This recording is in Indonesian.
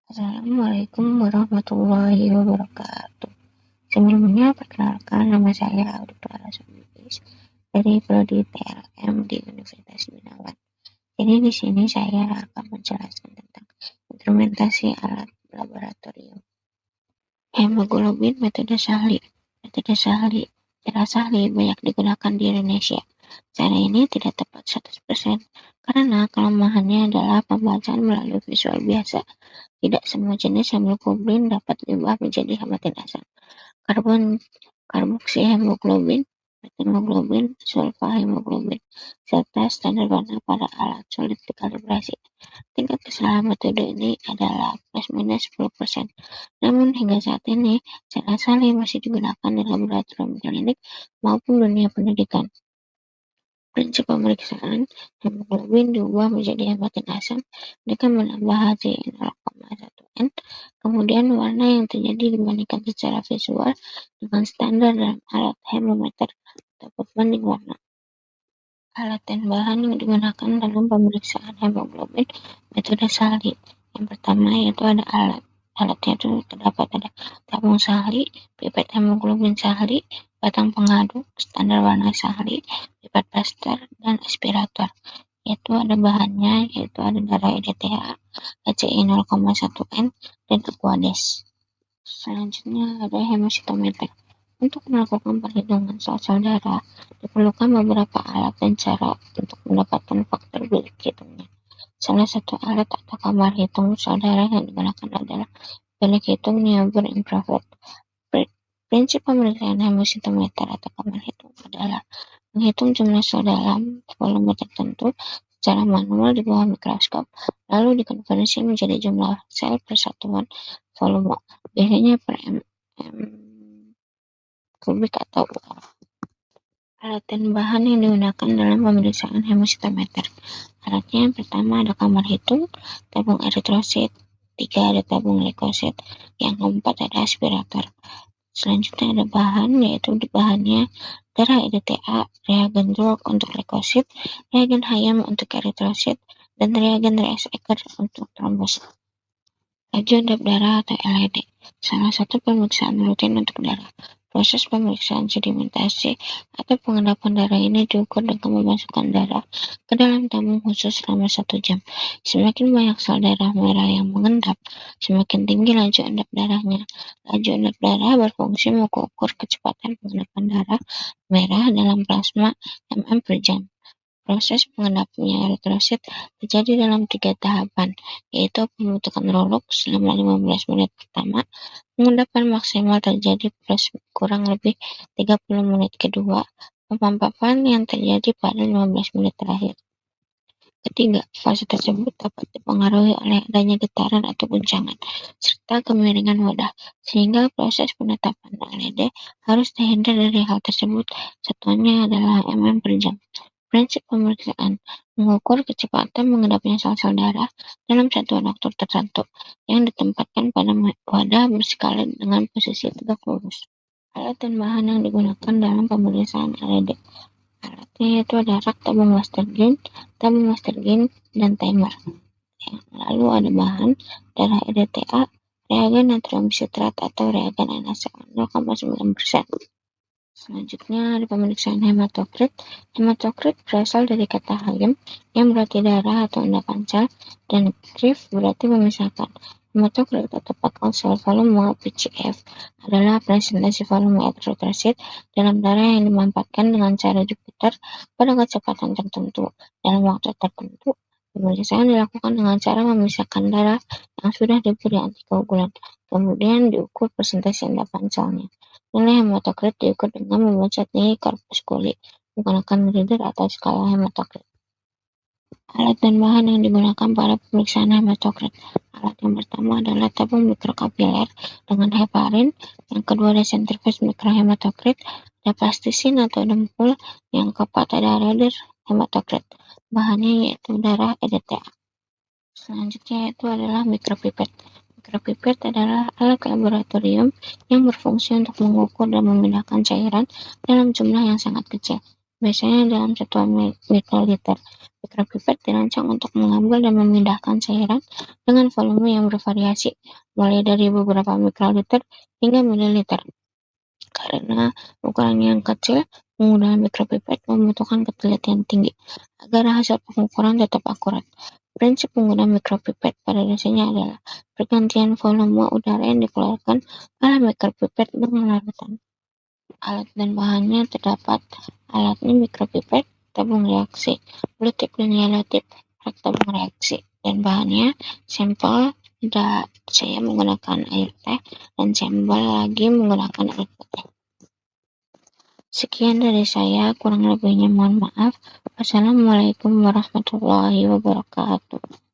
Assalamualaikum warahmatullahi wabarakatuh. Sebelumnya, perkenalkan nama saya Audi Clara Sumibis dari Prodi TLM di Universitas Gunawan. Jadi di sini saya akan menjelaskan tentang instrumentasi alat laboratorium. Hemoglobin metode Sahli. Metode Sahli, cara Sahli banyak digunakan di Indonesia. Cara ini tidak tepat 100% karena kelemahannya adalah pembacaan melalui visual biasa. Tidak semua jenis hemoglobin dapat diubah menjadi hematin asam. Karboksihemoglobin, methemoglobin, sulfahemoglobin, serta standar warna pada alat sulit dikalibrasi. Tingkat kesalahan metode ini adalah plus minus 10%. Namun hingga saat ini, cara Sahli masih digunakan di laboratorium klinik maupun dunia pendidikan. Prinsip pemeriksaan hemoglobin diubah menjadi hematin asam dengan menambah H0,1N. Kemudian warna yang terjadi dibandingkan secara visual dengan standar dalam alat hemometer atau pembanding warna. Alat dan bahan yang digunakan dalam pemeriksaan hemoglobin metode Sahli. Yang pertama yaitu ada alat. Alatnya itu terdapat ada tabung Sahli, pipet hemoglobin Sahli, batang pengaduk, standar warna Sahli, pipet plaster, dan aspirator. Yaitu ada bahannya, yaitu ada darah EDTA, HCI 0,1N, dan Aquades. Selanjutnya ada hemositometer. Untuk melakukan perhitungan sel darah, diperlukan beberapa alat dan cara untuk mendapatkan faktor bilik hitungnya. Salah satu alat atau kamar hitung sel darah yang digunakan adalah bilik hitung Niebuhr infrared. Prinsip pemeriksaan hemositometer atau kamar hitung adalah menghitung jumlah sel dalam volume tertentu secara manual di bawah mikroskop, lalu dikonversi menjadi jumlah sel per satuan volume, biasanya per mm kubik atau UR. Alat dan bahan yang digunakan dalam pemeriksaan hemositometer. Alatnya yang pertama ada kamar hitung, tabung eritrosit, 3 ada tabung leukosit, yang keempat ada aspirator. Selanjutnya ada bahan, yaitu di bahannya darah EDTA, reagen drug untuk leukosit, reagen HAYAM untuk eritrosit, dan reagen Reactaker untuk trombosit. Laju endap darah atau LED, salah satu pemeriksaan rutin untuk darah. Proses pemeriksaan sedimentasi atau pengendapan darah ini diukur dengan memasukkan darah ke dalam tabung khusus selama 1 jam. Semakin banyak sel darah merah yang mengendap, semakin tinggi laju endap darahnya. Laju endap darah berfungsi mengukur kecepatan pengendapan darah merah dalam plasma mm per jam. Proses pengendapnya eritrosit terjadi dalam 3 tahapan, yaitu pembentukan rolok selama 15 menit pertama, pengendapan maksimal terjadi plus kurang lebih 30 menit kedua, pempampapan yang terjadi pada 15 menit terakhir. Ketiga, fase tersebut dapat dipengaruhi oleh adanya getaran atau guncangan, serta kemiringan wadah, sehingga proses penetapan LED harus terhindar dari hal tersebut. Satuannya adalah mm per jam. Prinsip pemeriksaan mengukur kecepatan mengendapnya sel-sel darah dalam satuan waktu tertentu yang ditempatkan pada wadah berskala dengan posisi tegak lurus. Alat dan bahan yang digunakan dalam pemeriksaan LED. Alatnya yaitu ada rak tabung Wastergen, dan timer. Lalu ada bahan darah EDTA, reagen natrium sitrat atau reagen NaCl 0,9%. Selanjutnya ada pemeriksaan hematokrit. Hematokrit berasal dari kata hayam yang berarti darah atau endapan sel, dan krif berarti memisahkan. Hematokrit atau partial cell volume (PCV) adalah presentasi volume eritrosit dalam darah yang dimanfaatkan dengan cara diputar pada kecepatan tertentu dalam waktu tertentu. Pemeriksaan dilakukan dengan cara memisahkan darah yang sudah diberi antikoagulan, kemudian diukur presentasi endapan selnya. Nilai hematokrit diukur dengan membaca tinggi korpuskuli menggunakan reader atau skala hematokrit. Alat dan bahan yang digunakan pada pemeriksaan hematokrit. Alat yang pertama adalah tabung mikrokapiler dengan heparin, yang kedua ada sentrifuge mikrohematokrit, ada plastisin atau dempul, yang keempat ada reader hematokrit. Bahannya yaitu darah EDTA. Selanjutnya yaitu adalah mikropipet. Mikropipet adalah alat laboratorium yang berfungsi untuk mengukur dan memindahkan cairan dalam jumlah yang sangat kecil. biasanya dalam 1 mikroliter. Mikropipet dirancang untuk mengambil dan memindahkan cairan dengan volume yang bervariasi, mulai dari beberapa mikroliter hingga mililiter. Karena ukuran yang kecil, penggunaan mikropipet membutuhkan ketelitian tinggi agar hasil pengukuran tetap akurat. Prinsip penggunaan mikropipet pada dasarnya adalah pergantian volume udara yang dikeluarkan oleh mikropipet dengan larutan. Alat dan bahannya terdapat alatnya mikropipet, tabung reaksi, blue-tip linear tip, rak tabung reaksi, dan bahannya sampel saya menggunakan air teh dan sampel lagi menggunakan air putih. Sekian dari saya, kurang lebihnya mohon maaf. Wassalamualaikum warahmatullahi wabarakatuh.